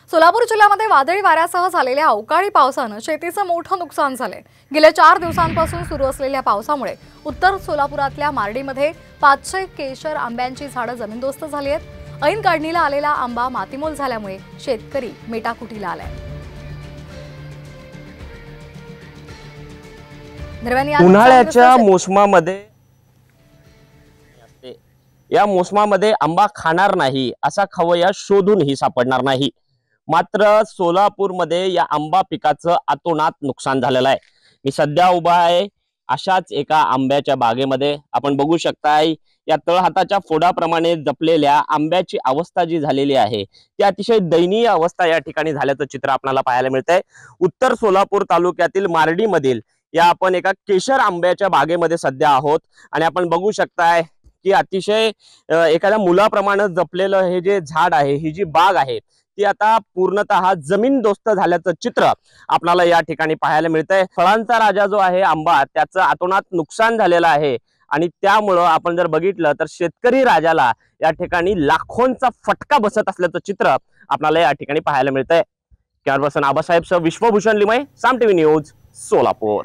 सोलापूर जिल्ह्यामध्ये वादळी वाऱ्यासह झालेल्या अवकाळी पावसानं शेतीचं मोठं नुकसान झालंय। गेल्या 4 दिवसांपासून सुरू असलेल्या पावसामुळे उत्तर सोलापुरातल्या मार्डीमध्ये 500 केशर आंब्यांची झाडं जमीनदोस्त झाली आहेत। ऐन काढणीला आलेला आंबा मातीमोल झाल्यामुळे शेतकरी मेटाकुटीला आलाय। उन्हाळ्याच्या मोसमामध्ये आंबा खाणार नाही असा खवय्या शोधूनही सापडणार नाही। मात्र सोलापूरमध्ये या आंबा पिकाचं अतोनात नुकसान झालेलं आहे। मी सध्या उभा आहे अशाच एका आंब्याच्या बागेमध्ये। आपण बघू शकताय या तळहाताच्या फोडाप्रमाणे जपलेल्या आंब्याची अवस्था जी झालेली आहे ती अतिशय दयनीय अवस्था या ठिकाणी झाल्याचं चित्र आपल्याला पाहायला मिळतंय। उत्तर सोलापूर तालुक्यातील मार्डीमधील या आपण एका केशर आंब्याच्या बागेमध्ये सध्या आहोत आणि आपण बघू शकताय की अतिशय एखाद्या मुलाप्रमाणे जपलेलं हे जे झाड आहे, ही जी बाग आहे ती आता पूर्णतः जमीनदोस्त झाल्याचं चित्र आपल्याला या ठिकाणी पाहायला मिळतंय। फळांचा राजा जो आहे आंबा, त्याचं अतोनात नुकसान झालेलं आहे आणि त्यामुळं आपण जर बघितलं तर शेतकरी राजाला या ठिकाणी लाखोंचा फटका बसत असल्याचं चित्र आपल्याला या ठिकाणी पाहायला मिळतंय। कॅमेरा पर्सन आबासाहेब सह विश्वभूषण लिमये, साम टीव्ही न्यूज, सोलापूर।